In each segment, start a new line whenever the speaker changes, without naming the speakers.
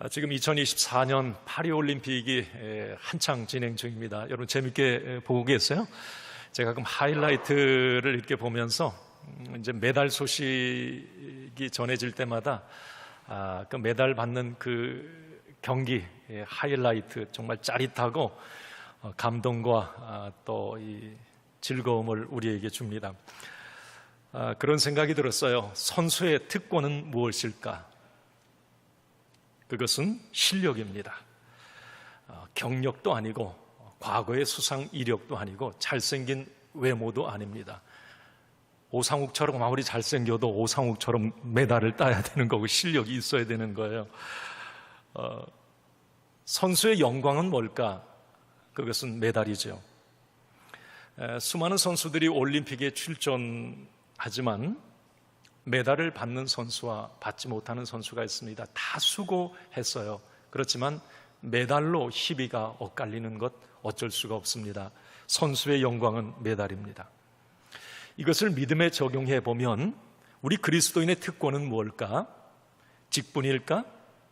지금 2024년 파리올림픽이 한창 진행 중입니다. 여러분 재밌게 보고 계세요? 제가 가끔 하이라이트를 이렇게 보면서 이제 메달 소식이 전해질 때마다 그 메달 받는 그 경기 하이라이트 정말 짜릿하고 감동과 또 이 즐거움을 우리에게 줍니다. 그런 생각이 들었어요. 선수의 특권은 무엇일까? 그것은 실력입니다. 경력도 아니고 과거의 수상 이력도 아니고 잘생긴 외모도 아닙니다. 오상욱처럼 아무리 잘생겨도 오상욱처럼 메달을 따야 되는 거고 실력이 있어야 되는 거예요. 선수의 영광은 뭘까? 그것은 메달이죠. 수많은 선수들이 올림픽에 출전하지만 메달을 받는 선수와 받지 못하는 선수가 있습니다. 다 수고했어요. 그렇지만 메달로 희비가 엇갈리는 것 어쩔 수가 없습니다. 선수의 영광은 메달입니다. 이것을 믿음에 적용해 보면 우리 그리스도인의 특권은 무엇일까? 직분일까?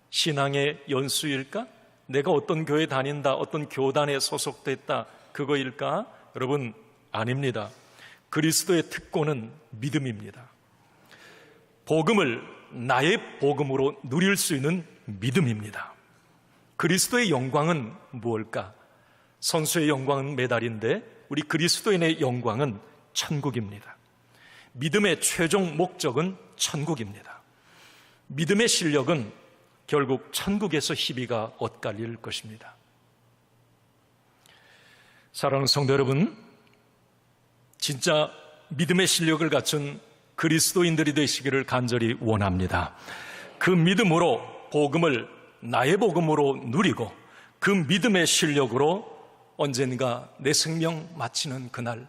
신앙의 연수일까? 내가 어떤 교회 다닌다, 어떤 교단에 소속됐다, 그거일까? 여러분, 아닙니다. 그리스도의 특권은 믿음입니다. 복음을 나의 복음으로 누릴 수 있는 믿음입니다. 그리스도의 영광은 무엇일까? 선수의 영광은 메달인데 우리 그리스도인의 영광은 천국입니다. 믿음의 최종 목적은 천국입니다. 믿음의 실력은 결국 천국에서 희비가 엇갈릴 것입니다. 사랑하는 성도 여러분, 진짜 믿음의 실력을 갖춘 그리스도인들이 되시기를 간절히 원합니다. 그 믿음으로 복음을 나의 복음으로 누리고 그 믿음의 실력으로 언젠가 내 생명 마치는 그날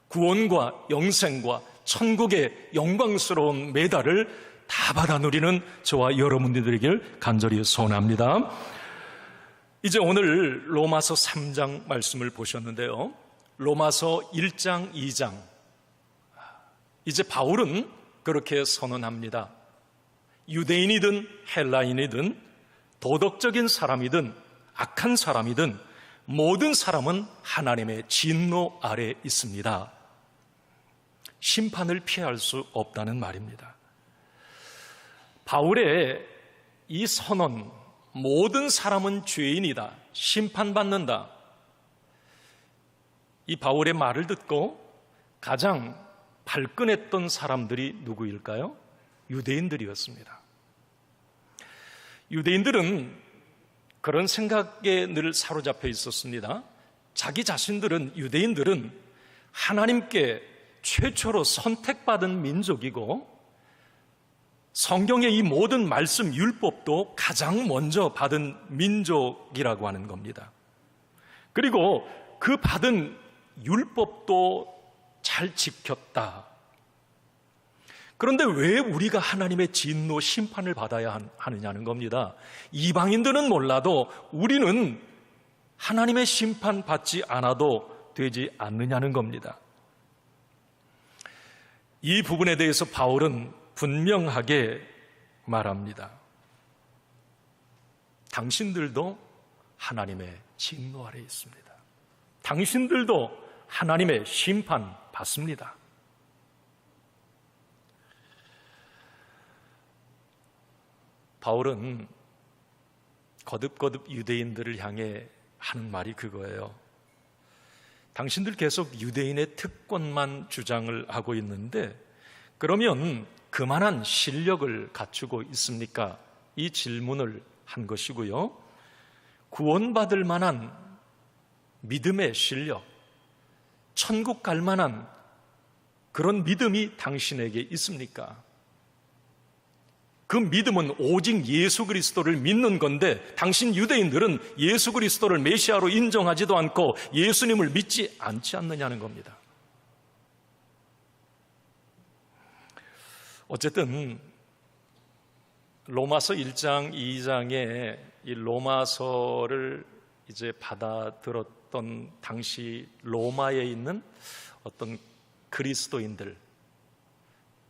구원과 영생과 천국의 영광스러운 메달을 다 받아 누리는 저와 여러분들이 되길 간절히 소원합니다. 이제 오늘 로마서 3장 말씀을 보셨는데요. 로마서 1장, 2장 이제 바울은 그렇게 선언합니다. 유대인이든 헬라인이든 도덕적인 사람이든 악한 사람이든 모든 사람은 하나님의 진노 아래 있습니다. 심판을 피할 수 없다는 말입니다. 바울의 이 선언, 모든 사람은 죄인이다, 심판받는다, 이 바울의 말을 듣고 가장 발끈했던 사람들이 누구일까요? 유대인들이었습니다. 유대인들은 그런 생각에 늘 사로잡혀 있었습니다. 자기 자신들은, 유대인들은 하나님께 최초로 선택받은 민족이고 성경의 이 모든 말씀 율법도 가장 먼저 받은 민족이라고 하는 겁니다. 그리고 그 받은 율법도 잘 지켰다. 그런데 왜 우리가 하나님의 진노 심판을 받아야 하느냐는 겁니다. 이방인들은 몰라도 우리는 하나님의 심판 받지 않아도 되지 않느냐는 겁니다. 이 부분에 대해서 바울은 분명하게 말합니다. 당신들도 하나님의 진노 아래 있습니다. 당신들도 하나님의 심판 받습니다. 바울은 거듭거듭 유대인들을 향해 하는 말이 그거예요. 당신들 계속 유대인의 특권만 주장을 하고 있는데 그러면 그만한 실력을 갖추고 있습니까? 이 질문을 한 것이고요. 구원받을 만한 믿음의 실력, 천국 갈 만한 그런 믿음이 당신에게 있습니까? 그 믿음은 오직 예수 그리스도를 믿는 건데 당신 유대인들은 예수 그리스도를 메시아로 인정하지도 않고 예수님을 믿지 않지 않느냐는 겁니다. 어쨌든 로마서 1장, 2장에 이 로마서를 이제 받아들었던 당시 로마에 있는 어떤 그리스도인들,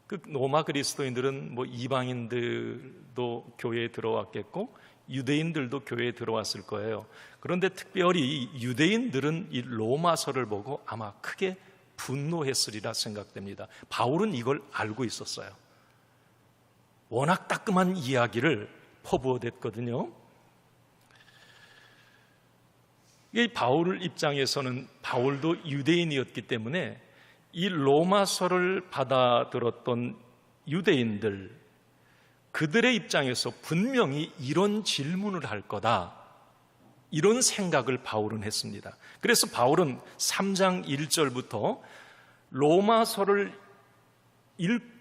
그 로마 그리스도인들은 뭐 이방인들도 교회에 들어왔겠고 유대인들도 교회에 들어왔을 거예요. 그런데 특별히 유대인들은 이 로마서를 보고 아마 크게 분노했으리라 생각됩니다. 바울은 이걸 알고 있었어요. 워낙 따끔한 이야기를 퍼부어댔거든요. 이 바울 입장에서는 바울도 유대인이었기 때문에 이 로마서를 받아들었던 유대인들, 그들의 입장에서 분명히 이런 질문을 할 거다, 이런 생각을 바울은 했습니다. 그래서 바울은 3장 1절부터 로마서를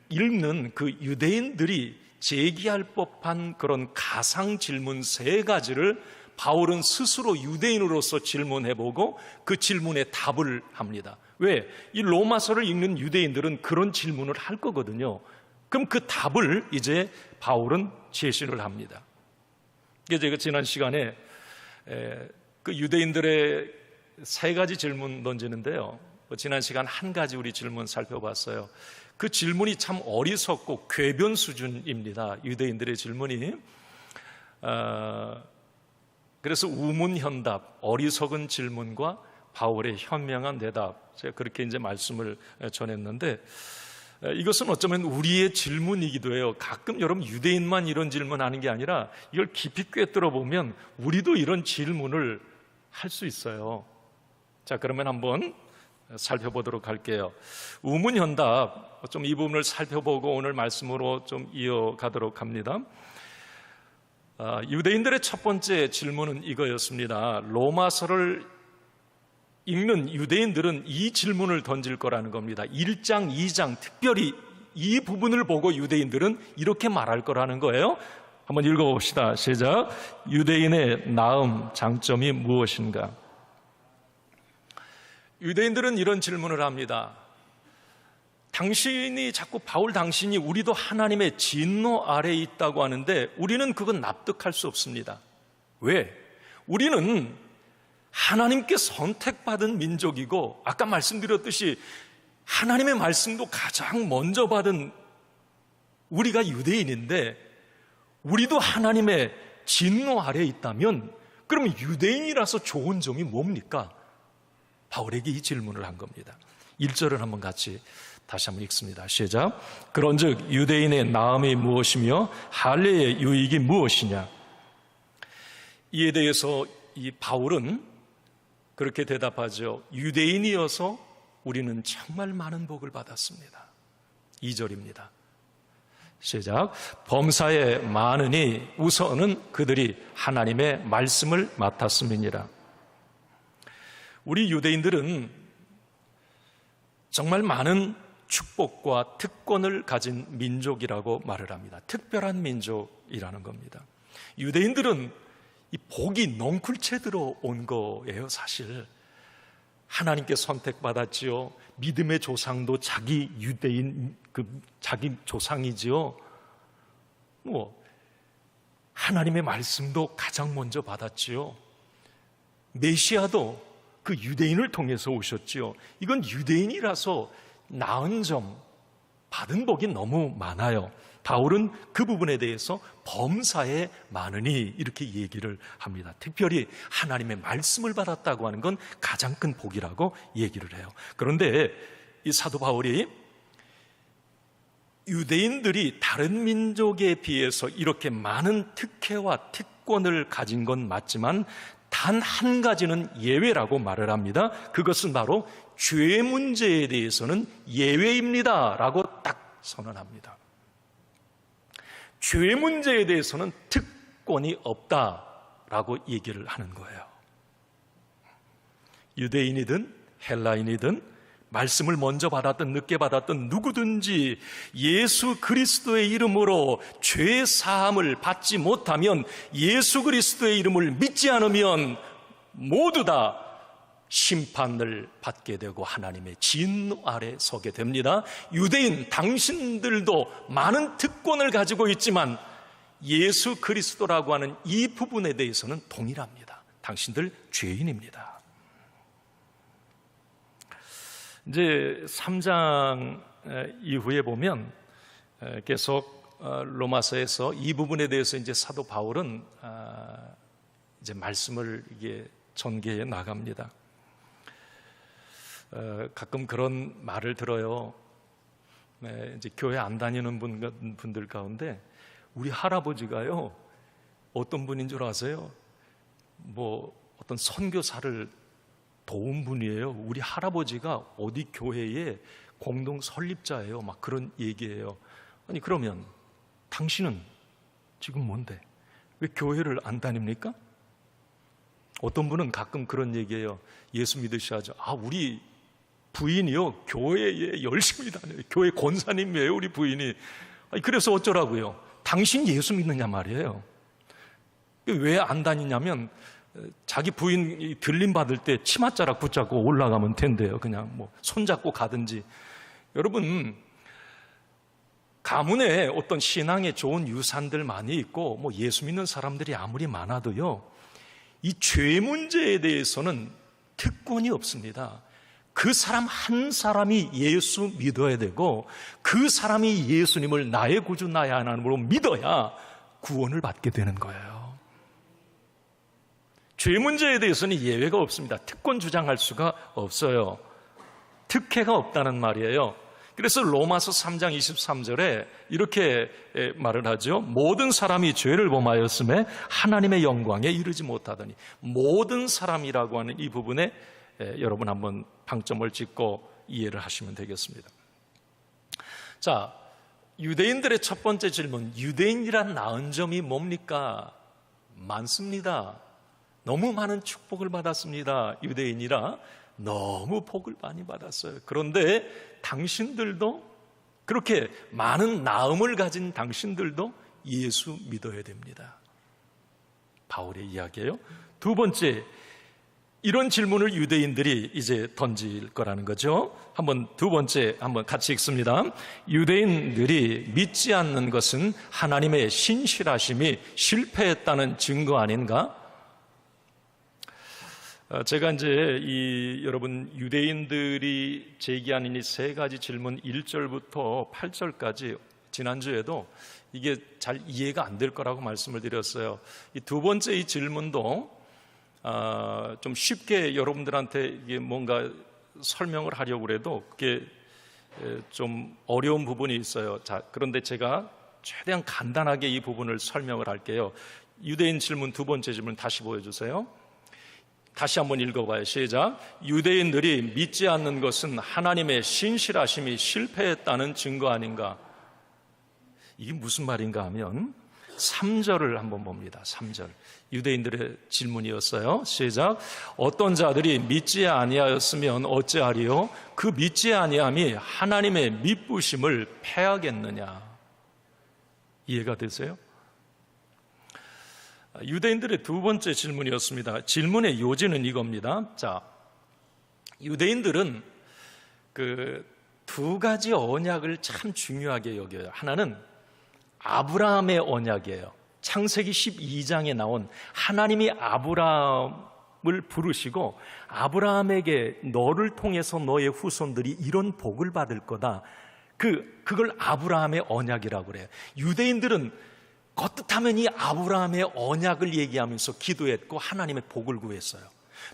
읽는 그 유대인들이 제기할 법한 그런 가상 질문 3가지를 바울은 스스로 유대인으로서 질문해보고 그 질문에 답을 합니다. 왜? 이 로마서를 읽는 유대인들은 그런 질문을 할 거거든요. 그럼 그 답을 이제 바울은 제시를 합니다. 제가 지난 시간에 그 유대인들의 3가지 질문 던지는데요, 지난 시간 한 가지 우리 질문 살펴봤어요. 그 질문이 참 어리석고 궤변 수준입니다. 유대인들의 질문이. 그래서 우문현답, 어리석은 질문과 바울의 현명한 대답, 제가 그렇게 이제 말씀을 전했는데, 이것은 어쩌면 우리의 질문이기도 해요. 가끔 여러분 유대인만 이런 질문하는 게 아니라 이걸 깊이 꿰뚫어 보면 우리도 이런 질문을 할 수 있어요. 자, 그러면 한번 살펴보도록 할게요. 우문현답, 좀 이 부분을 살펴보고 오늘 말씀으로 좀 이어가도록 합니다. 유대인들의 첫 번째 질문은 이거였습니다. 로마서를 읽는 유대인들은 이 질문을 던질 거라는 겁니다. 1장, 2장, 특별히 이 부분을 보고 유대인들은 이렇게 말할 거라는 거예요. 한번 읽어봅시다. 시작. 유대인의 나음 장점이 무엇인가? 유대인들은 이런 질문을 합니다. 당신이 자꾸 바울 당신이 우리도 하나님의 진노 아래에 있다고 하는데 우리는 그건 납득할 수 없습니다. 왜? 우리는 하나님께 선택받은 민족이고 아까 말씀드렸듯이 하나님의 말씀도 가장 먼저 받은 우리가 유대인인데 우리도 하나님의 진노 아래에 있다면 그러면 유대인이라서 좋은 점이 뭡니까? 바울에게 이 질문을 한 겁니다. 1절을 한번 같이 다시 한번 읽습니다. 시작. 그런즉 유대인의 나음이 무엇이며 할례의 유익이 무엇이냐? 이에 대해서 이 바울은 그렇게 대답하죠. 유대인이어서 우리는 정말 많은 복을 받았습니다. 2절입니다. 시작. 범사에 많으니 우선은 그들이 하나님의 말씀을 맡았음이니라. 우리 유대인들은 정말 많은 축복과 특권을 가진 민족이라고 말을 합니다. 특별한 민족이라는 겁니다. 유대인들은 이 복이 넝쿨채 들어온 거예요. 사실 하나님께 선택받았지요. 믿음의 조상도 자기 유대인 자기 조상이지요. 하나님의 말씀도 가장 먼저 받았지요. 메시아도 그 유대인을 통해서 오셨지요. 이건 유대인이라서 나은 점, 받은 복이 너무 많아요. 바울은 그 부분에 대해서 범사에 많으니 이렇게 얘기를 합니다. 특별히 하나님의 말씀을 받았다고 하는 건 가장 큰 복이라고 얘기를 해요. 그런데 이 사도 바울이 유대인들이 다른 민족에 비해서 이렇게 많은 특혜와 특권을 가진 건 맞지만 단 한 가지는 예외라고 말을 합니다. 그것은 바로 죄 문제에 대해서는 예외입니다 라고 딱 선언합니다. 죄 문제에 대해서는 특권이 없다라고 얘기를 하는 거예요. 유대인이든 헬라인이든 말씀을 먼저 받았든 늦게 받았든 누구든지 예수 그리스도의 이름으로 죄 사함을 받지 못하면, 예수 그리스도의 이름을 믿지 않으면 모두 다 심판을 받게 되고 하나님의 진노 아래 서게 됩니다. 유대인 당신들도 많은 특권을 가지고 있지만 예수 그리스도라고 하는 이 부분에 대해서는 동일합니다. 당신들 죄인입니다. 이제 3장 이후에 보면 계속 로마서에서 이 부분에 대해서 이제 사도 바울은 이제 말씀을 이게 전개해 나갑니다. 가끔 그런 말을 들어요. 네, 이제 교회 안 다니는 분들 가운데 우리 할아버지가요, 어떤 분인 줄 아세요? 뭐 어떤 선교사를 도운 분이에요. 우리 할아버지가 어디 교회에 공동 설립자예요. 막 그런 얘기예요. 아니, 그러면 당신은 지금 뭔데? 왜 교회를 안 다닙니까? 어떤 분은 가끔 그런 얘기해요. 예수 믿으셔야죠. 우리 부인이요, 교회에 열심히 다녀요. 교회 권사님이에요, 우리 부인이. 아니, 그래서 어쩌라고요? 당신 예수 믿느냐 말이에요. 왜 안 다니냐면 자기 부인 들림 받을 때 치맛자락 붙잡고 올라가면 된대요. 그냥 뭐 손잡고 가든지. 여러분, 가문에 어떤 신앙에 좋은 유산들 많이 있고 뭐 예수 믿는 사람들이 아무리 많아도요, 이 죄 문제에 대해서는 특권이 없습니다. 그 사람 한 사람이 예수 믿어야 되고, 그 사람이 예수님을 나의 구주 나의 하나님으로 믿어야 구원을 받게 되는 거예요. 죄 문제에 대해서는 예외가 없습니다. 특권 주장할 수가 없어요. 특혜가 없다는 말이에요. 그래서 로마서 3장 23절에 이렇게 말을 하죠. 모든 사람이 죄를 범하였음에 하나님의 영광에 이르지 못하더니. 모든 사람이라고 하는 이 부분에 여러분 한번 방점을 찍고 이해를 하시면 되겠습니다. 자, 유대인들의 첫 번째 질문, 유대인이란 나은 점이 뭡니까? 많습니다. 너무 많은 축복을 받았습니다. 유대인이라 너무 복을 많이 받았어요. 그런데 당신들도, 그렇게 많은 나음을 가진 당신들도 예수 믿어야 됩니다. 바울의 이야기예요. 두 번째, 이런 질문을 유대인들이 이제 던질 거라는 거죠. 두 번째 한번 같이 읽습니다. 유대인들이 믿지 않는 것은 하나님의 신실하심이 실패했다는 증거 아닌가? 제가 이제 여러분 유대인들이 제기하는 이 세 가지 질문 1절부터 8절까지 지난주에도 이게 잘 이해가 안 될 거라고 말씀을 드렸어요. 이 두 번째 이 질문도 좀 쉽게 여러분들한테 이게 뭔가 설명을 하려고 해도 그게 좀 어려운 부분이 있어요. 자, 그런데 제가 최대한 간단하게 이 부분을 설명을 할게요. 유대인 질문 두 번째 질문 다시 보여주세요. 다시 한번 읽어봐요. 시작. 유대인들이 믿지 않는 것은 하나님의 신실하심이 실패했다는 증거 아닌가? 이게 무슨 말인가 하면 3절을 한번 봅니다. 3절. 유대인들의 질문이었어요. 시작. 어떤 자들이 믿지 아니하였으면 어찌하리요? 그 믿지 아니함이 하나님의 미쁘심을 패하겠느냐? 이해가 되세요? 유대인들의 두 번째 질문이었습니다. 질문의 요지는 이겁니다. 자, 유대인들은 그 두 가지 언약을 참 중요하게 여겨요. 하나는 아브라함의 언약이에요. 창세기 12장에 나온 하나님이 아브라함을 부르시고 아브라함에게 너를 통해서 너의 후손들이 이런 복을 받을 거다. 그걸 아브라함의 언약이라고 그래요. 유대인들은 겉뜻하면 이 아브라함의 언약을 얘기하면서 기도했고 하나님의 복을 구했어요.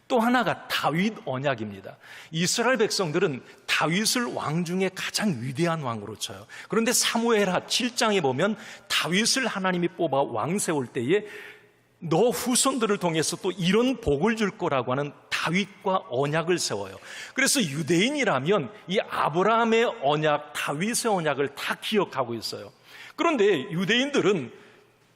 또 하나가 다윗 언약입니다. 이스라엘 백성들은 다윗을 왕 중에 가장 위대한 왕으로 쳐요. 그런데 사무엘하 7장에 보면 다윗을 하나님이 뽑아 왕 세울 때에 너 후손들을 통해서 또 이런 복을 줄 거라고 하는 다윗과 언약을 세워요. 그래서 유대인이라면 이 아브라함의 언약, 다윗의 언약을 다 기억하고 있어요. 그런데 유대인들은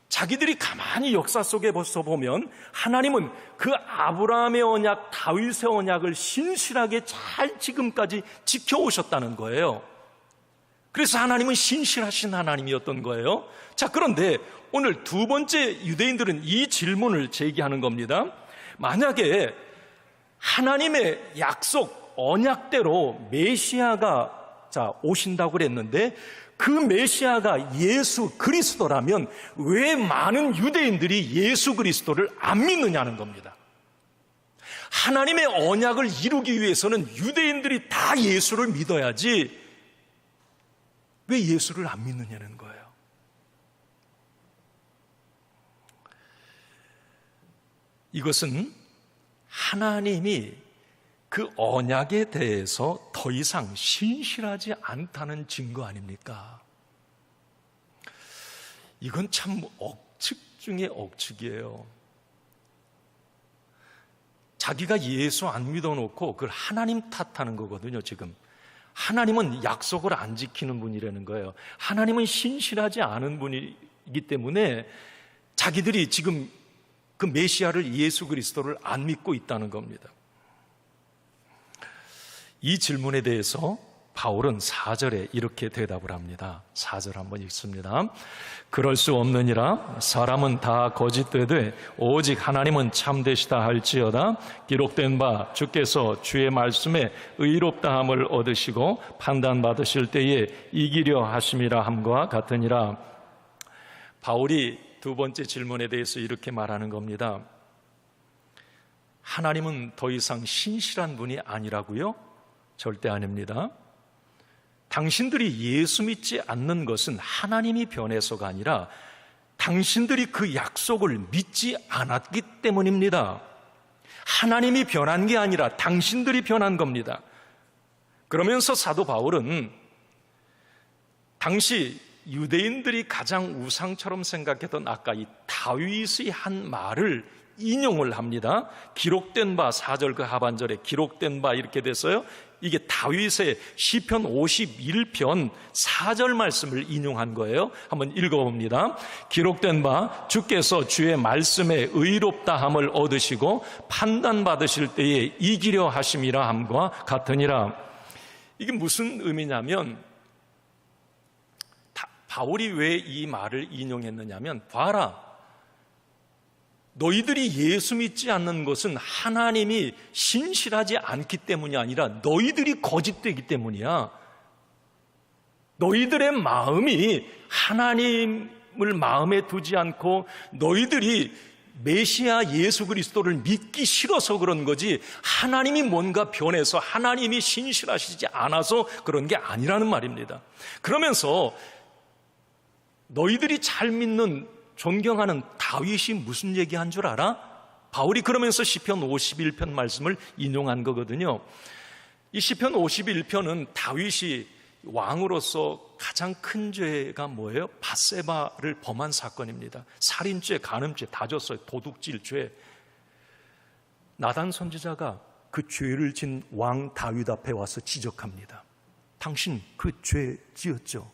자기들이 가만히 역사 속에 벌써 보면 하나님은 그 아브라함의 언약, 다윗의 언약을 신실하게 잘 지금까지 지켜오셨다는 거예요. 그래서 하나님은 신실하신 하나님이었던 거예요. 자, 그런데 오늘 두 번째 유대인들은 이 질문을 제기하는 겁니다. 만약에 하나님의 약속, 언약대로 메시아가 오신다고 그랬는데 그 메시아가 예수 그리스도라면 왜 많은 유대인들이 예수 그리스도를 안 믿느냐는 겁니다. 하나님의 언약을 이루기 위해서는 유대인들이 다 예수를 믿어야지 왜 예수를 안 믿느냐는 거예요. 이것은 하나님이 그 언약에 대해서 더 이상 신실하지 않다는 증거 아닙니까? 이건 참 억측 중에 억측이에요. 자기가 예수 안 믿어놓고 그걸 하나님 탓하는 거거든요, 지금. 하나님은 약속을 안 지키는 분이라는 거예요. 하나님은 신실하지 않은 분이기 때문에 자기들이 지금 그 메시아를, 예수 그리스도를 안 믿고 있다는 겁니다. 이 질문에 대해서 바울은 4절에 이렇게 대답을 합니다. 4절 한번 읽습니다. 그럴 수 없느니라. 사람은 다 거짓되되 오직 하나님은 참되시다 할지어다. 기록된 바 주께서 주의 말씀에 의롭다함을 얻으시고 판단받으실 때에 이기려 하심이라 함과 같으니라. 바울이 두 번째 질문에 대해서 이렇게 말하는 겁니다. 하나님은 더 이상 신실한 분이 아니라고요? 절대 아닙니다. 당신들이 예수 믿지 않는 것은 하나님이 변해서가 아니라 당신들이 그 약속을 믿지 않았기 때문입니다. 하나님이 변한 게 아니라 당신들이 변한 겁니다. 그러면서 사도 바울은 당시 유대인들이 가장 우상처럼 생각했던 아까 이 다윗의 한 말을 인용을 합니다. 기록된 바, 4절 그 하반절에 기록된 바 이렇게 돼서요, 이게 다윗의 시편 51편 4절 말씀을 인용한 거예요. 한번 읽어봅니다. 기록된 바 주께서 주의 말씀에 의롭다함을 얻으시고 판단받으실 때에 이기려 하심이라 함과 같으니라. 이게 무슨 의미냐면, 바울이 왜 이 말을 인용했느냐면, 봐라, 너희들이 예수 믿지 않는 것은 하나님이 신실하지 않기 때문이 아니라 너희들이 거짓되기 때문이야. 너희들의 마음이 하나님을 마음에 두지 않고 너희들이 메시아 예수 그리스도를 믿기 싫어서 그런 거지, 하나님이 뭔가 변해서 하나님이 신실하시지 않아서 그런 게 아니라는 말입니다. 그러면서 너희들이 잘 믿는, 존경하는 다윗이 무슨 얘기한 줄 알아? 바울이 그러면서 시편 51편 말씀을 인용한 거거든요. 이 시편 51편은 다윗이 왕으로서 가장 큰 죄가 뭐예요? 밧세바를 범한 사건입니다. 살인죄, 간음죄 다 졌어요. 도둑질죄. 나단 선지자가 그 죄를 진 왕 다윗 앞에 와서 지적합니다. 당신 그 죄 지었죠?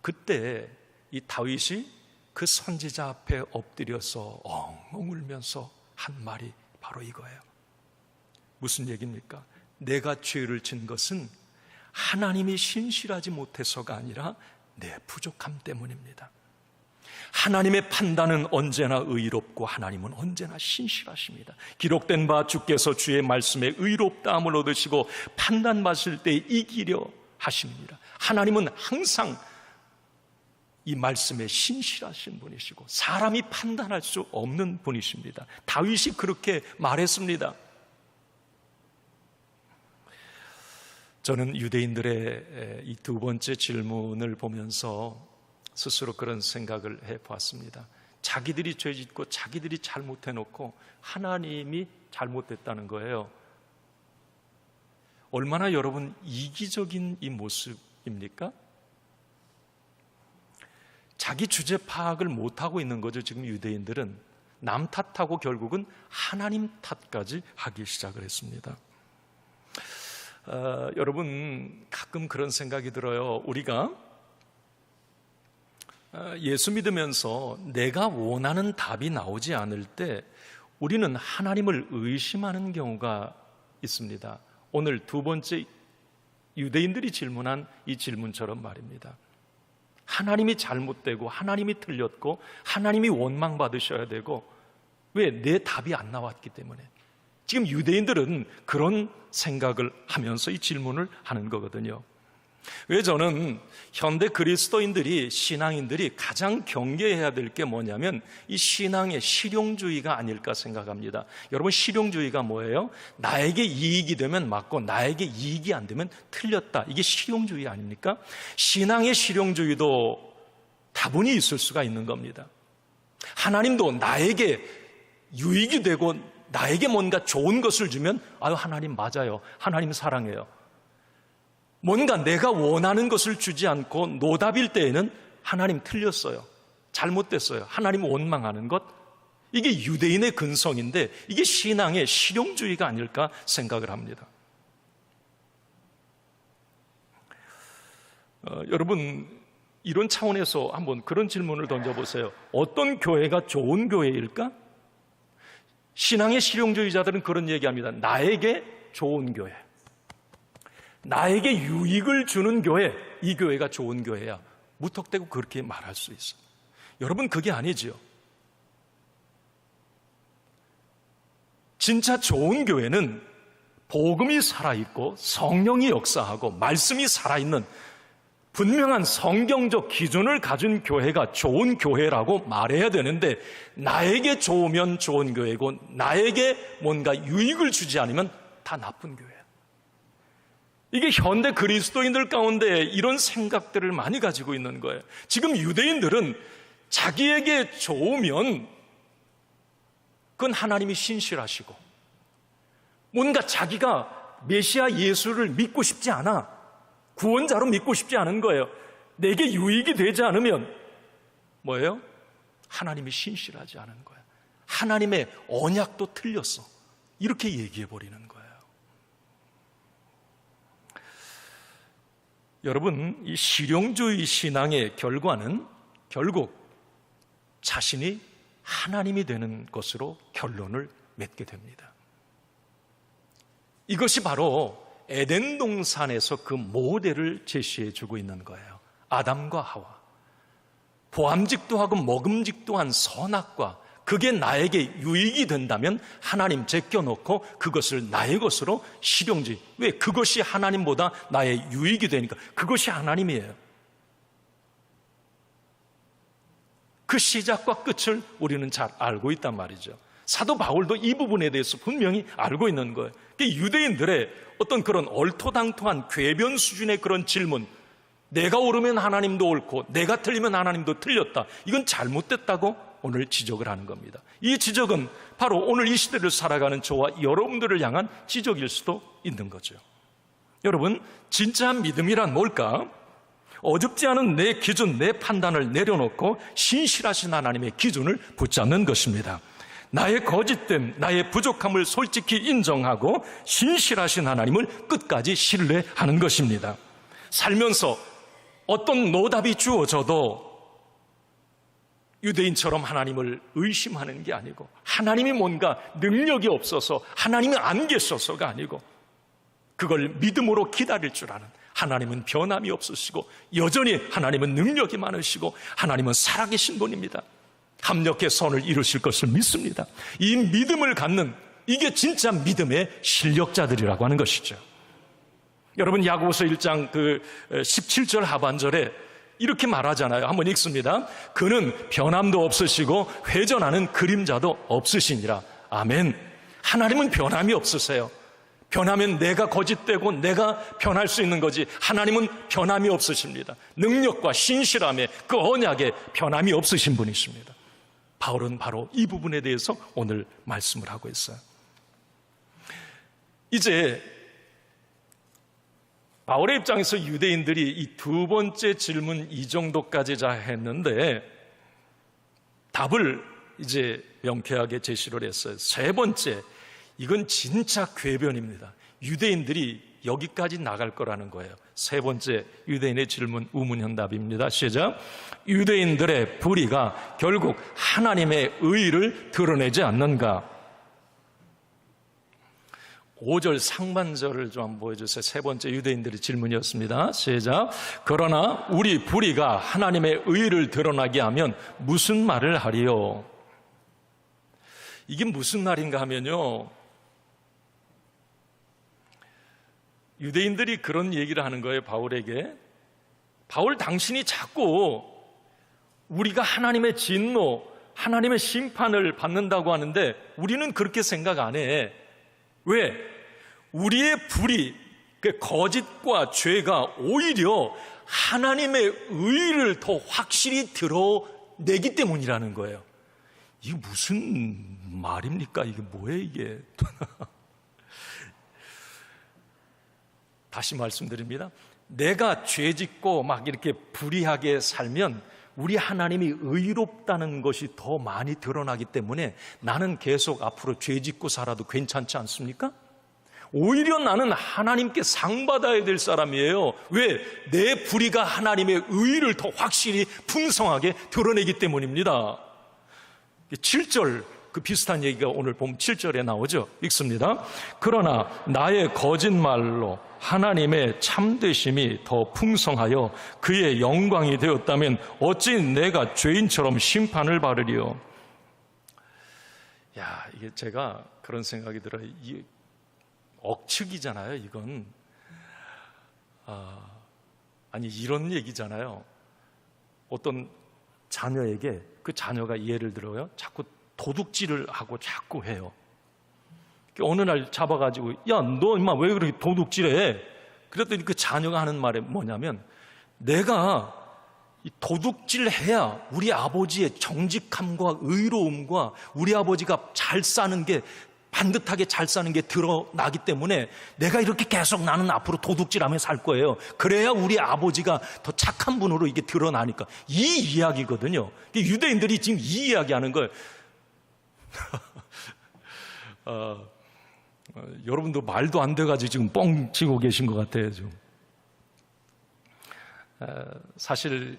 그때 이 다윗이 그 선지자 앞에 엎드려서 엉엉 울면서 한 말이 바로 이거예요. 무슨 얘기입니까? 내가 죄를 진 것은 하나님이 신실하지 못해서가 아니라 내 부족함 때문입니다. 하나님의 판단은 언제나 의롭고 하나님은 언제나 신실하십니다. 기록된 바 주께서 주의 말씀에 의롭다함을 얻으시고 판단받으실 때 이기려 하십니다. 하나님은 항상 이 말씀에 신실하신 분이시고 사람이 판단할 수 없는 분이십니다. 다윗이 그렇게 말했습니다. 저는 유대인들의 이 두 번째 질문을 보면서 스스로 그런 생각을 해보았습니다. 자기들이 죄짓고 자기들이 잘못해놓고 하나님이 잘못됐다는 거예요. 얼마나 여러분 이기적인 이 모습입니까? 자기 주제 파악을 못하고 있는 거죠. 지금 유대인들은 남 탓하고 결국은 하나님 탓까지 하기 시작을 했습니다. 여러분, 가끔 그런 생각이 들어요. 우리가 예수 믿으면서 내가 원하는 답이 나오지 않을 때 우리는 하나님을 의심하는 경우가 있습니다. 오늘 두 번째 유대인들이 질문한 이 질문처럼 말입니다. 하나님이 잘못되고 하나님이 틀렸고 하나님이 원망받으셔야 되고 왜 내 답이 안 나왔기 때문에. 지금 유대인들은 그런 생각을 하면서 이 질문을 하는 거거든요. 왜 저는 현대 그리스도인들이, 신앙인들이 가장 경계해야 될 게 뭐냐면 이 신앙의 실용주의가 아닐까 생각합니다. 여러분, 실용주의가 뭐예요? 나에게 이익이 되면 맞고 나에게 이익이 안 되면 틀렸다. 이게 실용주의 아닙니까? 신앙의 실용주의도 다분히 있을 수가 있는 겁니다. 하나님도 나에게 유익이 되고 나에게 뭔가 좋은 것을 주면 아유, 하나님 맞아요. 하나님 사랑해요. 뭔가 내가 원하는 것을 주지 않고 노답일 때에는 하나님 틀렸어요. 잘못됐어요. 하나님 원망하는 것. 이게 유대인의 근성인데 이게 신앙의 실용주의가 아닐까 생각을 합니다. 여러분, 이런 차원에서 한번 그런 질문을 던져보세요. 어떤 교회가 좋은 교회일까? 신앙의 실용주의자들은 그런 얘기합니다. 나에게 좋은 교회, 나에게 유익을 주는 교회, 이 교회가 좋은 교회야. 무턱대고 그렇게 말할 수 있어요. 여러분, 그게 아니지요. 진짜 좋은 교회는 복음이 살아있고 성령이 역사하고 말씀이 살아있는 분명한 성경적 기준을 가진 교회가 좋은 교회라고 말해야 되는데, 나에게 좋으면 좋은 교회고 나에게 뭔가 유익을 주지 않으면 다 나쁜 교회예요. 이게 현대 그리스도인들 가운데 이런 생각들을 많이 가지고 있는 거예요. 지금 유대인들은 자기에게 좋으면 그건 하나님이 신실하시고, 뭔가 자기가 메시아 예수를 믿고 싶지 않아, 구원자로 믿고 싶지 않은 거예요. 내게 유익이 되지 않으면 뭐예요? 하나님이 신실하지 않은 거예요. 하나님의 언약도 틀렸어. 이렇게 얘기해 버리는 거예요. 여러분, 이 실용주의 신앙의 결과는 결국 자신이 하나님이 되는 것으로 결론을 맺게 됩니다. 이것이 바로 에덴 동산에서 그 모델을 제시해 주고 있는 거예요. 아담과 하와, 보암직도 하고 먹음직도 한 선악과, 그게 나에게 유익이 된다면 하나님 제껴놓고 그것을 나의 것으로 실용주의. 왜? 그것이 하나님보다 나의 유익이 되니까. 그것이 하나님이에요. 그 시작과 끝을 우리는 잘 알고 있단 말이죠. 사도 바울도 이 부분에 대해서 분명히 알고 있는 거예요. 유대인들의 어떤 그런 얼토당토한 궤변 수준의 그런 질문, 내가 옳으면 하나님도 옳고 내가 틀리면 하나님도 틀렸다, 이건 잘못됐다고 오늘 지적을 하는 겁니다. 이 지적은 바로 오늘 이 시대를 살아가는 저와 여러분들을 향한 지적일 수도 있는 거죠. 여러분, 진짜한 믿음이란 뭘까? 어줍지 않은 내 기준, 내 판단을 내려놓고 신실하신 하나님의 기준을 붙잡는 것입니다. 나의 거짓됨, 나의 부족함을 솔직히 인정하고 신실하신 하나님을 끝까지 신뢰하는 것입니다. 살면서 어떤 노답이 주어져도 유대인처럼 하나님을 의심하는 게 아니고, 하나님이 뭔가 능력이 없어서 하나님이 안 계셔서가 아니고, 그걸 믿음으로 기다릴 줄 아는 하나님은 변함이 없으시고, 여전히 하나님은 능력이 많으시고, 하나님은 살아계신 분입니다. 합력의 선을 이루실 것을 믿습니다. 이 믿음을 갖는, 이게 진짜 믿음의 실력자들이라고 하는 것이죠. 여러분, 야고보서 1장 17절 하반절에 이렇게 말하잖아요. 한번 읽습니다. 그는 변함도 없으시고 회전하는 그림자도 없으시니라. 아멘. 하나님은 변함이 없으세요. 변하면 내가 거짓되고 내가 변할 수 있는 거지, 하나님은 변함이 없으십니다. 능력과 신실함에, 그 언약에 변함이 없으신 분이십니다. 바울은 바로 이 부분에 대해서 오늘 말씀을 하고 있어요. 이제 바울의 입장에서 유대인들이 이 두 번째 질문 이 정도까지 다 했는데, 답을 이제 명쾌하게 제시를 했어요. 세 번째, 이건 진짜 궤변입니다. 유대인들이 여기까지 나갈 거라는 거예요. 세 번째 유대인의 질문, 우문현답입니다. 시작. 유대인들의 불의가 결국 하나님의 의를 드러내지 않는가? 5절 상반절을 좀 한번 보여주세요. 세 번째 유대인들의 질문이었습니다. 시작. 그러나 우리 불의가 하나님의 의를 드러나게 하면 무슨 말을 하리요? 이게 무슨 말인가 하면요, 유대인들이 그런 얘기를 하는 거예요, 바울에게. 바울, 당신이 자꾸 우리가 하나님의 진노, 하나님의 심판을 받는다고 하는데 우리는 그렇게 생각 안 해. 왜? 우리의 불의, 거짓과 죄가 오히려 하나님의 의를 더 확실히 드러내기 때문이라는 거예요. 이게 무슨 말입니까? 이게 뭐예요 이게? 다시 말씀드립니다. 내가 죄짓고 막 이렇게 불의하게 살면 우리 하나님이 의롭다는 것이 더 많이 드러나기 때문에 나는 계속 앞으로 죄짓고 살아도 괜찮지 않습니까? 오히려 나는 하나님께 상 받아야 될 사람이에요. 왜? 내 불의가 하나님의 의를 더 확실히 풍성하게 드러내기 때문입니다. 7절 그 비슷한 얘기가 오늘 보면 7절에 나오죠. 읽습니다. 그러나 나의 거짓말로 하나님의 참되심이 더 풍성하여 그의 영광이 되었다면 어찌 내가 죄인처럼 심판을 받으리요. 야, 이게 제가 그런 생각이 들어요. 이 억측이잖아요, 이건. 아니, 이런 얘기잖아요. 어떤 자녀에게 그 자녀가 예를 들어요. 자꾸 도둑질을 하고 자꾸 해요. 어느 날 잡아가지고 야, 너 임마 왜 그렇게 도둑질해? 그랬더니 그 자녀가 하는 말이 뭐냐면 내가 이 도둑질해야 우리 아버지의 정직함과 의로움과 우리 아버지가 잘 사는 게 반듯하게 잘 사는 게 드러나기 때문에 내가 이렇게 계속 나는 앞으로 도둑질하며 살 거예요. 그래야 우리 아버지가 더 착한 분으로 이게 드러나니까. 이 이야기거든요. 유대인들이 지금 이 이야기하는 걸 여러분도 말도 안 돼가지고 지금 뻥 치고 계신 것 같아요. 지금. 사실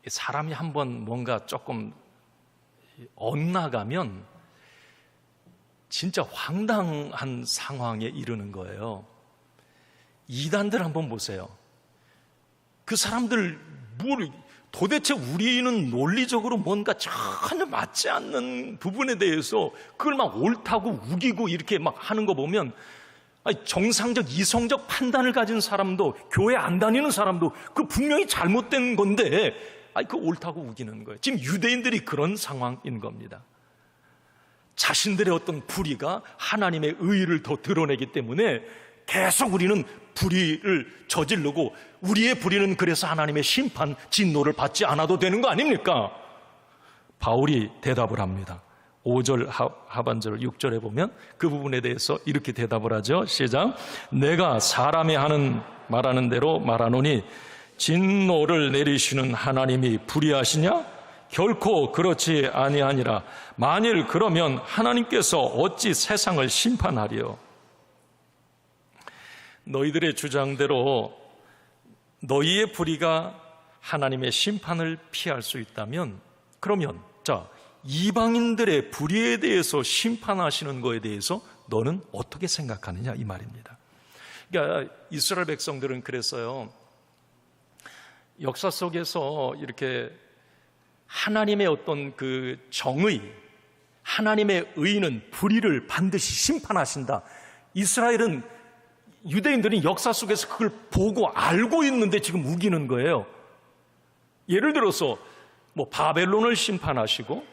사람이 한번 뭔가 조금 엇나가면 진짜 황당한 상황에 이르는 거예요. 이단들 한번 보세요. 그 사람들 도대체 우리는 논리적으로 뭔가 전혀 맞지 않는 부분에 대해서 그걸 막 옳다고 우기고 이렇게 막 하는 거 보면 정상적 이성적 판단을 가진 사람도 교회 안 다니는 사람도 그 분명히 잘못된 건데 그 옳다고 우기는 거예요. 지금 유대인들이 그런 상황인 겁니다. 자신들의 어떤 불의가 하나님의 의의를 더 드러내기 때문에 계속 우리는 불의를 저지르고 우리의 불의는 그래서 하나님의 심판, 진노를 받지 않아도 되는 거 아닙니까? 바울이 대답을 합니다. 5절 하반절 6절에 보면 그 부분에 대해서 이렇게 대답을 하죠. 시작. 내가 사람이 말하는 대로 말하노니 진노를 내리시는 하나님이 불의하시냐? 결코 그렇지 아니하니라. 만일 그러면 하나님께서 어찌 세상을 심판하리요? 너희들의 주장대로 너희의 불의가 하나님의 심판을 피할 수 있다면 그러면 이방인들의 불의에 대해서 심판하시는 거에 대해서 너는 어떻게 생각하느냐 이 말입니다. 그러니까 이스라엘 백성들은 그랬어요. 역사 속에서 이렇게 하나님의 어떤 그 정의, 하나님의 의는 불의를 반드시 심판하신다. 유대인들은 역사 속에서 그걸 보고 알고 있는데 지금 우기는 거예요. 예를 들어서 바벨론을 심판하시고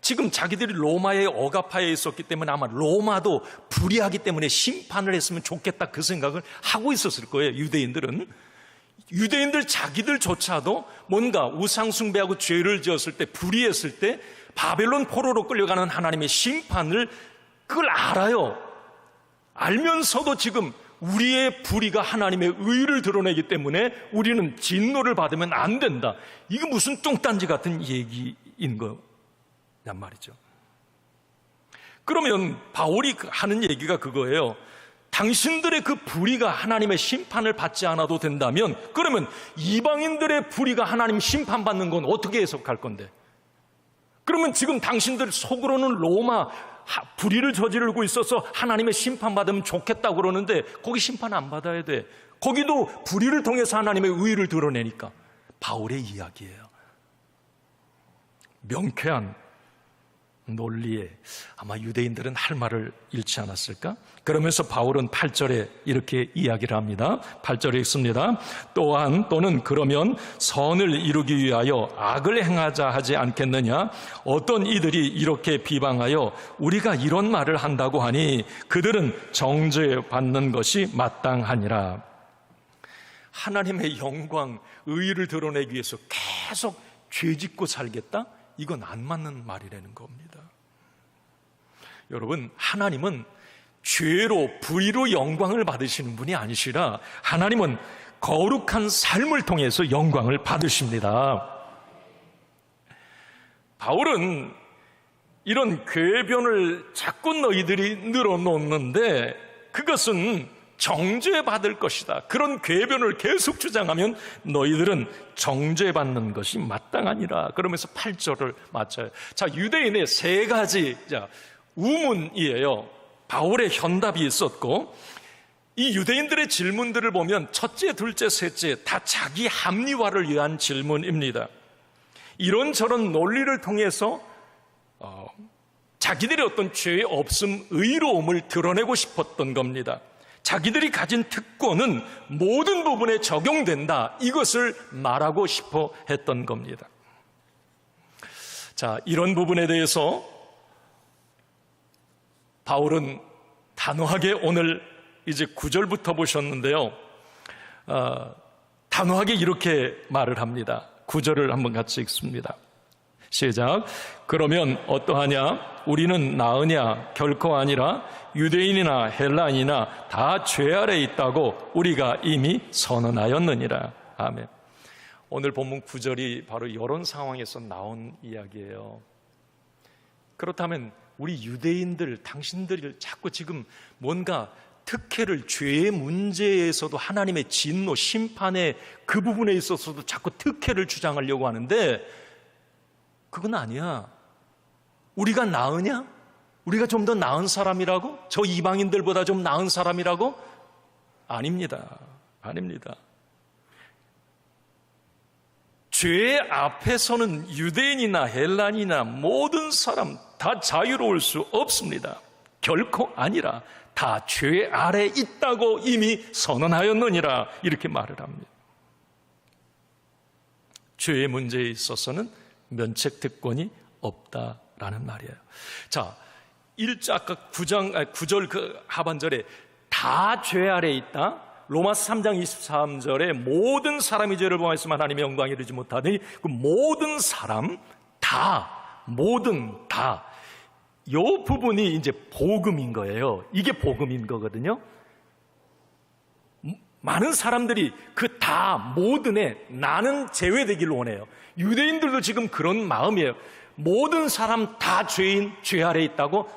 지금 자기들이 로마의 억압하에 있었기 때문에 아마 로마도 불의하기 때문에 심판을 했으면 좋겠다 그 생각을 하고 있었을 거예요. 유대인들 자기들조차도 뭔가 우상숭배하고 죄를 지었을 때 불의했을 때 바벨론 포로로 끌려가는 하나님의 심판을 그걸 알아요. 알면서도 지금 우리의 불의가 하나님의 의를 드러내기 때문에 우리는 진노를 받으면 안 된다. 이거 무슨 뚱딴지 같은 얘기인 거란 말이죠. 그러면 바울이 하는 얘기가 그거예요. 당신들의 그 불의가 하나님의 심판을 받지 않아도 된다면 그러면 이방인들의 불의가 하나님 심판받는 건 어떻게 해석할 건데? 그러면 지금 당신들 속으로는 로마 불의를 저지르고 있어서 하나님의 심판받으면 좋겠다고 그러는데 거기 심판 안 받아야 돼. 거기도 불의를 통해서 하나님의 의의를 드러내니까. 바울의 이야기예요. 명쾌한 논리에 아마 유대인들은 할 말을 잃지 않았을까? 그러면서 바울은 8절에 이렇게 이야기를 합니다. 8절에 읽습니다. 또는 그러면 선을 이루기 위하여 악을 행하자 하지 않겠느냐? 어떤 이들이 이렇게 비방하여 우리가 이런 말을 한다고 하니 그들은 정죄받는 것이 마땅하니라. 하나님의 영광, 의의를 드러내기 위해서 계속 죄짓고 살겠다? 이건 안 맞는 말이라는 겁니다. 여러분, 하나님은 죄로 불의로 영광을 받으시는 분이 아니시라 하나님은 거룩한 삶을 통해서 영광을 받으십니다. 바울은 이런 궤변을 자꾸 너희들이 늘어놓는데 그것은 정죄받을 것이다. 그런 궤변을 계속 주장하면 너희들은 정죄받는 것이 마땅하니라. 그러면서 8절을 맞춰요. 자, 유대인의 세 가지 우문이에요. 바울의 현답이 있었고, 이 유대인들의 질문들을 보면 첫째, 둘째, 셋째 다 자기 합리화를 위한 질문입니다. 이런저런 논리를 통해서 자기들의 어떤 죄의 없음, 의로움을 드러내고 싶었던 겁니다. 자기들이 가진 특권은 모든 부분에 적용된다, 이것을 말하고 싶어 했던 겁니다. 자, 이런 부분에 대해서 바울은 단호하게 오늘 이제 9절부터 보셨는데요, 단호하게 이렇게 말을 합니다. 9절을 한번 같이 읽습니다. 시작. 그러면 어떠하냐? 우리는 나으냐? 결코 아니라 유대인이나 헬라인이나 다 죄 아래 있다고 우리가 이미 선언하였느니라. 아멘. 오늘 본문 9절이 바로 이런 상황에서 나온 이야기예요. 그렇다면 우리 유대인들, 당신들이 자꾸 지금 뭔가 특혜를, 죄의 문제에서도 하나님의 진노, 심판의 그 부분에 있어서도 자꾸 특혜를 주장하려고 하는데, 그건 아니야. 우리가 나으냐? 우리가 좀 더 나은 사람이라고? 저 이방인들보다 좀 나은 사람이라고? 아닙니다. 아닙니다. 죄 앞에서는 유대인이나 헬란이나 모든 사람 다 자유로울 수 없습니다. 결코 아니라 다 죄 아래 있다고 이미 선언하였느니라, 이렇게 말을 합니다. 죄의 문제에 있어서는 면책 특권이 없다라는 말이에요. 자, 9절 그 하반절에 다 죄 아래 있다. 로마서 3장 23절에 모든 사람이 죄를 범하였으면 하나님의 영광에 이르지 못하더니, 그 모든 사람 다, 모든 다, 이 부분이 이제 복음인 거예요. 이게 복음인 거거든요. 많은 사람들이 그 다, 모든에 나는 제외되기를 원해요. 유대인들도 지금 그런 마음이에요. 모든 사람 다 죄인, 죄 아래 있다고?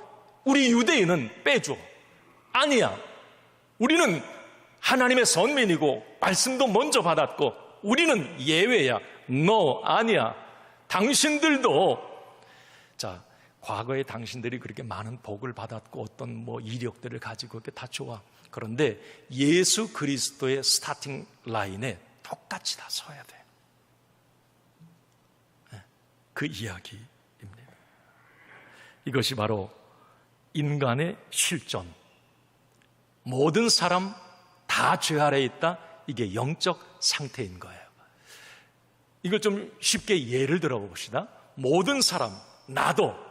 우리 유대인은 빼줘. 아니야. 우리는 하나님의 선민이고 말씀도 먼저 받았고 우리는 예외야. 너 아니야. 당신들도, 자, 과거에 당신들이 그렇게 많은 복을 받았고 어떤 이력들을 가지고 이렇게 다 좋아. 그런데 예수 그리스도의 스타팅 라인에 똑같이 다 서야 돼. 그 이야기입니다. 이것이 바로 인간의 실존. 모든 사람 다 죄 아래에 있다. 이게 영적 상태인 거예요. 이걸 좀 쉽게 예를 들어 봅시다. 모든 사람, 나도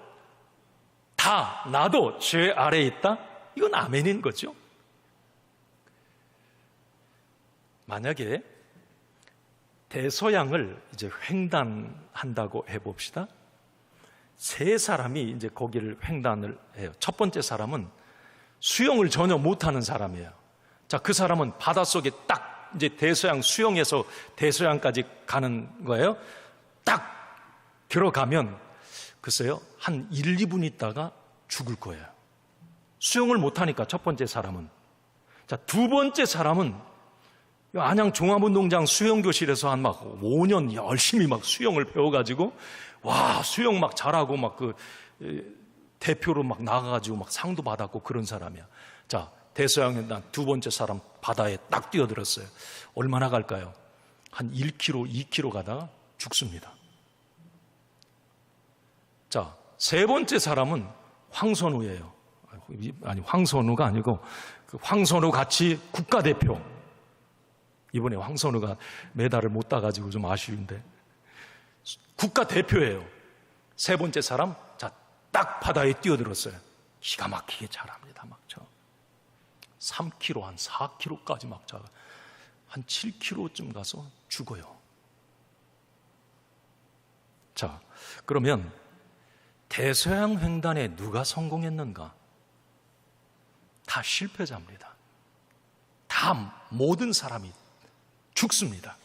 죄 아래에 있다. 이건 아멘인 거죠. 만약에 대서양을 이제 횡단한다고 해봅시다. 세 사람이 이제 거기를 횡단을 해요. 첫 번째 사람은 수영을 전혀 못하는 사람이에요. 자, 그 사람은 바닷속에 딱 이제 대서양, 수영해서 대서양까지 가는 거예요. 딱 들어가면 글쎄요, 한 1, 2분 있다가 죽을 거예요. 수영을 못하니까 첫 번째 사람은. 자, 두 번째 사람은 안양 종합운동장 수영교실에서 한 막 5년 열심히 막 수영을 배워가지고, 와, 수영 막 잘하고 막 대표로 막 나가가지고 막 상도 받았고 그런 사람이야. 자, 대서양에 난 두 번째 사람 바다에 딱 뛰어들었어요. 얼마나 갈까요? 한 1km, 2km 가다가 죽습니다. 자, 세 번째 사람은 황선우예요. 아니, 황선우가 아니고 그 황선우 같이 국가대표. 이번에 황선우가 메달을 못 따가지고 좀 아쉬운데 국가대표예요. 세 번째 사람, 자, 딱 바다에 뛰어들었어요. 기가 막히게 잘합니다. 막 3km, 한 4km까지 막 한 7km쯤 가서 죽어요. 자, 그러면 대서양 횡단에 누가 성공했는가? 다 실패자입니다. 다 모든 사람이 죽습니다.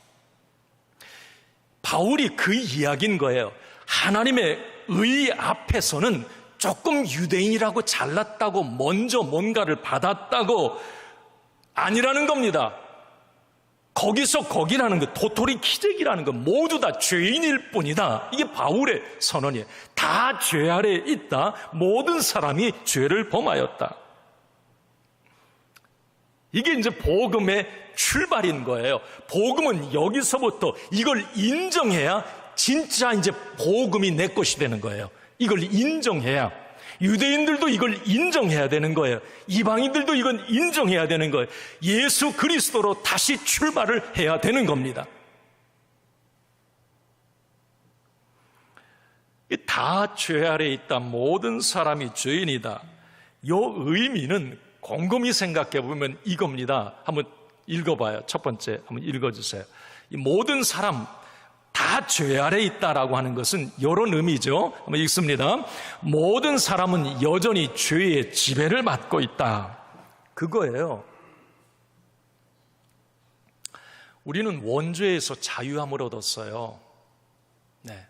바울이 그 이야기인 거예요. 하나님의 의 앞에서는 조금 유대인이라고 잘났다고 먼저 뭔가를 받았다고 아니라는 겁니다. 거기서 거기라는 것, 도토리 키재기라는 것 모두 다 죄인일 뿐이다. 이게 바울의 선언이에요. 다 죄 아래에 있다. 모든 사람이 죄를 범하였다. 이게 이제 복음의 출발인 거예요. 복음은 여기서부터 이걸 인정해야 진짜 이제 복음이 내 것이 되는 거예요. 이걸 인정해야 유대인들도 이걸 인정해야 되는 거예요. 이방인들도 이건 인정해야 되는 거예요. 예수 그리스도로 다시 출발을 해야 되는 겁니다. 다 죄 아래에 있다. 모든 사람이 죄인이다. 이 의미는 곰곰이 생각해 보면 이겁니다. 한번 읽어봐요. 첫 번째 한번 읽어주세요. 이 모든 사람 다 죄 아래에 있다라고 하는 것은 이런 의미죠. 한번 읽습니다. 모든 사람은 여전히 죄의 지배를 받고 있다. 그거예요. 우리는 원죄에서 자유함을 얻었어요. 네.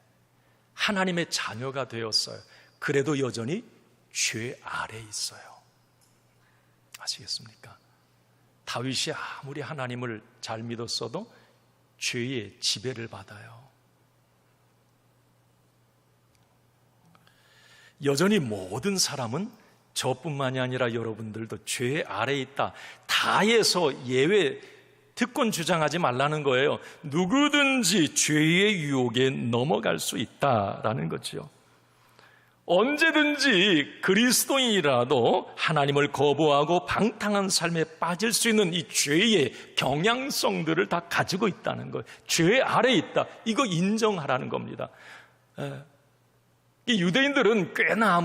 하나님의 자녀가 되었어요. 그래도 여전히 죄 아래에 있어요. 아시겠습니까? 다윗이 아무리 하나님을 잘 믿었어도 죄의 지배를 받아요. 여전히 모든 사람은 저뿐만이 아니라 여러분들도 죄 아래에 있다. 다에서 예외 특권 주장하지 말라는 거예요. 누구든지 죄의 유혹에 넘어갈 수 있다라는 거죠. 언제든지 그리스도인이라도 하나님을 거부하고 방탕한 삶에 빠질 수 있는 이 죄의 경향성들을 다 가지고 있다는 거예요. 죄 아래에 있다. 이거 인정하라는 겁니다. 이 유대인들은 꽤나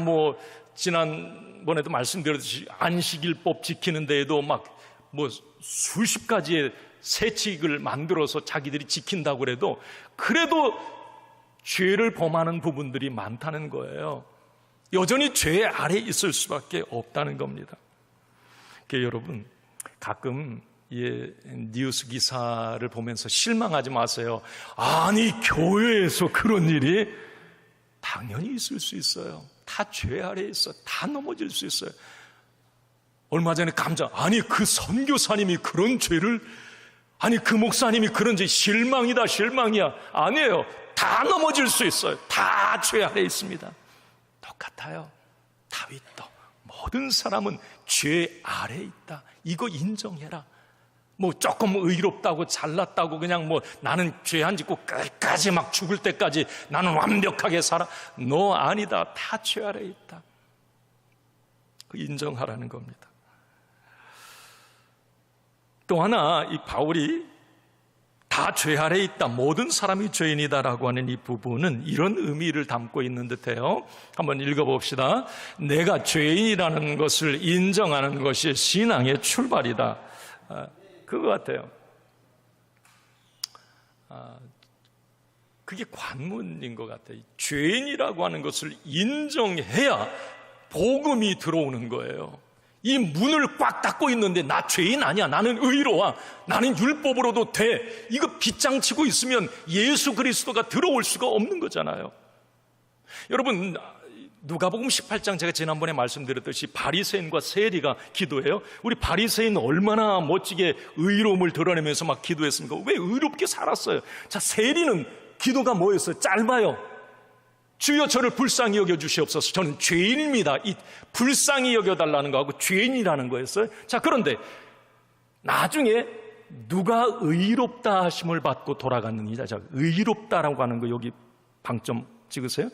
지난번에도 말씀드렸듯이 안식일법 지키는 데에도 수십 가지의 세칙을 만들어서 자기들이 지킨다고 그래도 죄를 범하는 부분들이 많다는 거예요. 여전히 죄 아래에 있을 수밖에 없다는 겁니다. 그러니까 여러분 가끔 뉴스 기사를 보면서 실망하지 마세요. 아니 교회에서 그런 일이 당연히 있을 수 있어요. 다 죄 아래에 있어. 다 넘어질 수 있어요. 얼마 전에 아니 그 선교사님이 그런 죄를, 아니 그 목사님이 그런 죄, 실망이다 실망이야. 아니에요. 다 넘어질 수 있어요. 다 죄 아래에 있습니다. 똑같아요. 다윗도 모든 사람은 죄 아래에 있다. 이거 인정해라. 조금 의롭다고 잘났다고 그냥 나는 죄 안 짓고 끝까지 죽을 때까지 나는 완벽하게 살아. 너 아니다. 다 죄 아래에 있다. 인정하라는 겁니다. 또 하나 이 바울이 다 죄 아래에 있다. 모든 사람이 죄인이다라고 하는 이 부분은 이런 의미를 담고 있는 듯해요. 한번 읽어봅시다. 내가 죄인이라는 것을 인정하는 것이 신앙의 출발이다. 그거 같아요. 그게 관문인 것 같아요. 죄인이라고 하는 것을 인정해야 복음이 들어오는 거예요. 이 문을 꽉 닫고 있는데 나 죄인 아니야. 나는 의로워. 나는 율법으로도 돼. 이거 빗장치고 있으면 예수 그리스도가 들어올 수가 없는 거잖아요. 여러분 누가복음 18장 제가 지난번에 말씀드렸듯이 바리새인과 세리가 기도해요. 우리 바리새인은 얼마나 멋지게 의로움을 드러내면서 막 기도했습니까? 왜 의롭게 살았어요? 자, 세리는 기도가 뭐였어요? 짧아요. 주여 저를 불쌍히 여겨주시옵소서. 저는 죄인입니다. 이 불쌍히 여겨달라는 거하고 죄인이라는 거였어요. 자, 그런데 나중에 누가 의롭다 하심을 받고 돌아갔느냐. 자, 의롭다라고 하는 거 여기 방점 찍으세요.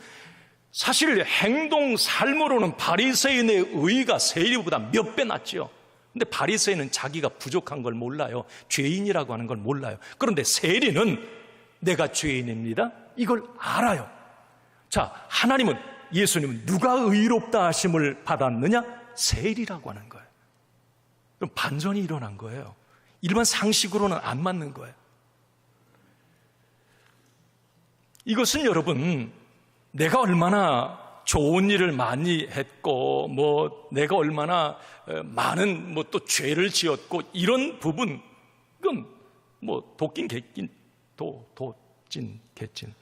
사실 행동 삶으로는 바리새인의 의가 세리보다 몇 배 낫죠. 근데 바리새인은 자기가 부족한 걸 몰라요. 죄인이라고 하는 걸 몰라요. 그런데 세리는 내가 죄인입니다. 이걸 알아요. 자, 하나님은, 예수님은 누가 의롭다 하심을 받았느냐? 세리라고 하는 거예요. 그럼 반전이 일어난 거예요. 일반 상식으로는 안 맞는 거예요. 이것은 여러분 내가 얼마나 좋은 일을 많이 했고 내가 얼마나 많은 또 죄를 지었고 이런 부분, 그건 도찐 개찐 도찐 개찐.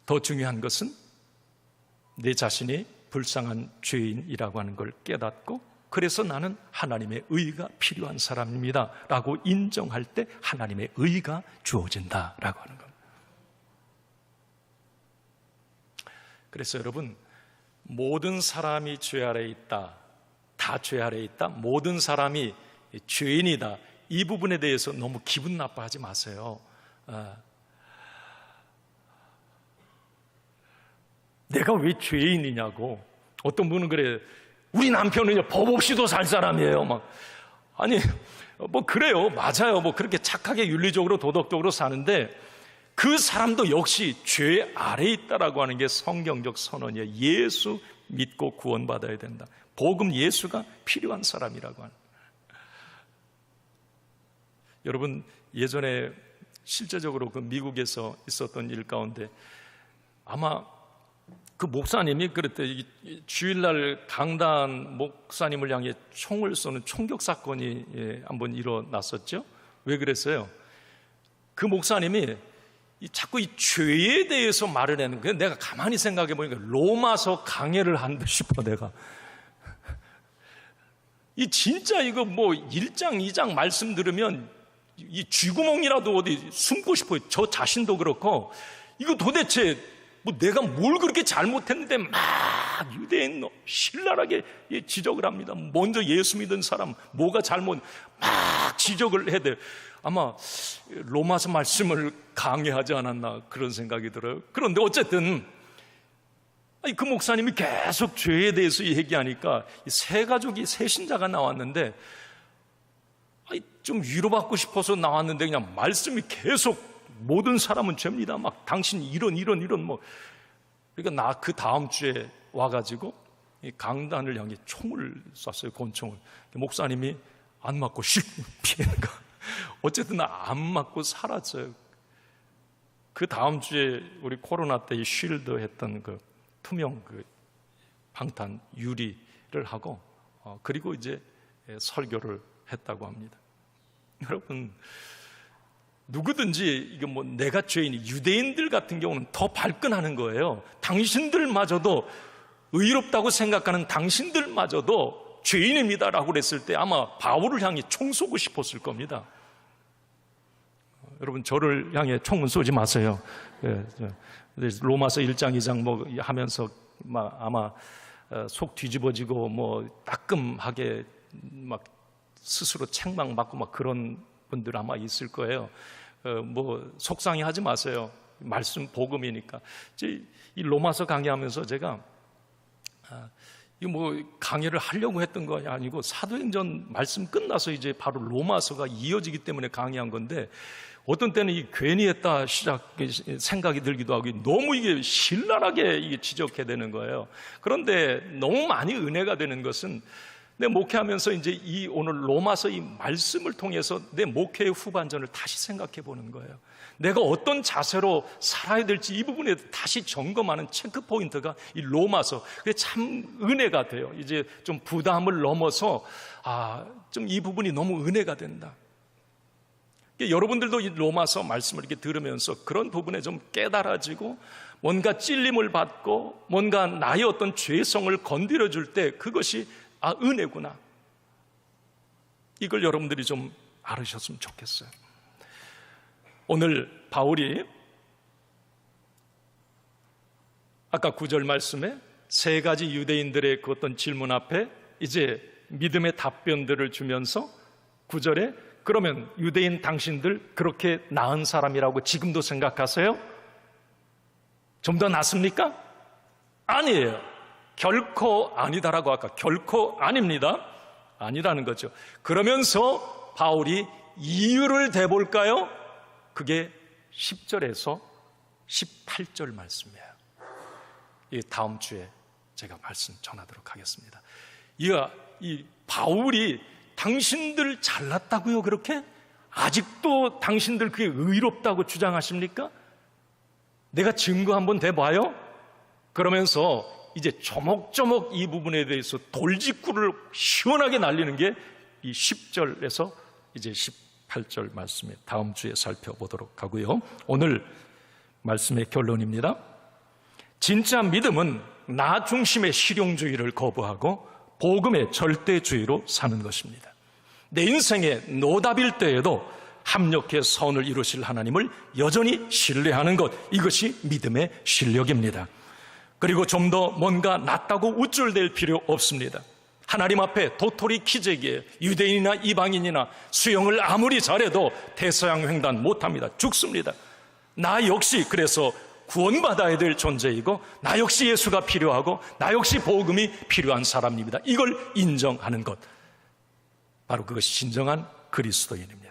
더 중요한 것은 내 자신이 불쌍한 죄인이라고 하는 걸 깨닫고, 그래서 나는 하나님의 의가 필요한 사람입니다 라고 인정할 때 하나님의 의가 주어진다라고 하는 겁니다. 그래서 여러분, 모든 사람이 죄 아래에 있다, 다 죄 아래에 있다, 모든 사람이 죄인이다, 이 부분에 대해서 너무 기분 나빠하지 마세요. 내가 왜 죄인이냐고. 어떤 분은 그래, 우리 남편은 법 없이도 살 사람이에요. 아니, 그래요. 맞아요. 그렇게 착하게 윤리적으로 도덕적으로 사는데 그 사람도 역시 죄 아래에 있다라고 하는 게 성경적 선언이에요. 예수 믿고 구원받아야 된다. 복음 예수가 필요한 사람이라고 하는. 여러분, 예전에 실제적으로 그 미국에서 있었던 일 가운데 아마 그 목사님이 그랬대. 주일날 강단 목사님을 향해 총을 쏘는 총격 사건이 한번 일어났었죠. 왜 그랬어요? 그 목사님이 자꾸 이 죄에 대해서 말을 하는 거예요. 내가 가만히 생각해 보니까 로마서 강해를 한 듯 싶어. 내가 이 진짜 이거 1장 2장 말씀 들으면 이 쥐구멍이라도 어디 숨고 싶어요. 저 자신도 그렇고, 이거 도대체 내가 뭘 그렇게 잘못했는데 막 유대인 신랄하게 지적을 합니다. 먼저 예수 믿은 사람 뭐가 잘못, 막 지적을 해야 돼요. 아마 로마서 말씀을 강의하지 않았나 그런 생각이 들어요. 그런데 어쨌든 그 목사님이 계속 죄에 대해서 얘기하니까 세 가족이 세 신자가 나왔는데 좀 위로받고 싶어서 나왔는데 그냥 말씀이 계속 모든 사람은 죄입니다. 막 당신 이런 그러니까 그 다음 주에 와가지고 이 강단을 향해 총을 쐈어요. 권총을. 목사님이 안 맞고 슉 피해가. 어쨌든 안 맞고 살았어요. 그 다음 주에 우리 코로나 때 이 쉴드 했던 그 투명 그 방탄 유리를 하고 그리고 이제 설교를 했다고 합니다. 여러분, 누구든지 이게 내가 죄인이, 유대인들 같은 경우는 더 발끈하는 거예요. 당신들마저도 의롭다고 생각하는 당신들마저도 죄인입니다라고 그랬을 때 아마 바울을 향해 총 쏘고 싶었을 겁니다. 여러분, 저를 향해 총은 쏘지 마세요. 로마서 1장 2장 하면서 아마 속 뒤집어지고 따끔하게 막 스스로 책망 맞고 그런 분들 아마 있을 거예요. 속상해 하지 마세요. 말씀 복음이니까. 이 로마서 강의하면서 제가 강의를 하려고 했던 거 아니고 사도행전 말씀 끝나서 이제 바로 로마서가 이어지기 때문에 강의한 건데, 어떤 때는 괜히 했다 생각이 들기도 하고 너무 이게 신랄하게 이게 지적해야 되는 거예요. 그런데 너무 많이 은혜가 되는 것은 내 목회하면서 이제 오늘 로마서 이 말씀을 통해서 내 목회의 후반전을 다시 생각해 보는 거예요. 내가 어떤 자세로 살아야 될지 이 부분에 다시 점검하는 체크 포인트가 이 로마서. 그게 참 은혜가 돼요. 이제 좀 부담을 넘어서 좀 이 부분이 너무 은혜가 된다. 여러분들도 이 로마서 말씀을 이렇게 들으면서 그런 부분에 좀 깨달아지고 뭔가 찔림을 받고 뭔가 나의 어떤 죄성을 건드려 줄 때 그것이 은혜구나. 이걸 여러분들이 좀 알으셨으면 좋겠어요. 오늘 바울이 아까 9절 말씀에 세 가지 유대인들의 그 어떤 질문 앞에 이제 믿음의 답변들을 주면서 9절에 그러면 유대인 당신들 그렇게 나은 사람이라고 지금도 생각하세요? 좀 더 낫습니까? 아니에요. 결코 아니다라고 아까 결코 아닙니다. 아니라는 거죠. 그러면서 바울이 이유를 대볼까요? 그게 10절에서 18절 말씀이에요. 다음 주에 제가 말씀 전하도록 하겠습니다. 이 바울이 당신들 잘났다고요? 그렇게? 아직도 당신들 그게 의롭다고 주장하십니까? 내가 증거 한번 대봐요? 그러면서 이제 조목조목 이 부분에 대해서 돌직구를 시원하게 날리는 게 이 10절에서 이제 18절 말씀에 다음 주에 살펴보도록 하고요. 오늘 말씀의 결론입니다. 진짜 믿음은 나 중심의 실용주의를 거부하고 복음의 절대주의로 사는 것입니다. 내 인생의 노답일 때에도 합력해 선을 이루실 하나님을 여전히 신뢰하는 것, 이것이 믿음의 실력입니다. 그리고 좀 더 뭔가 낫다고 우쭐댈 필요 없습니다. 하나님 앞에 도토리 키재기에 유대인이나 이방인이나 수영을 아무리 잘해도 대서양 횡단 못합니다. 죽습니다. 나 역시 그래서 구원받아야 될 존재이고, 나 역시 예수가 필요하고, 나 역시 복음이 필요한 사람입니다. 이걸 인정하는 것, 바로 그것이 진정한 그리스도인입니다.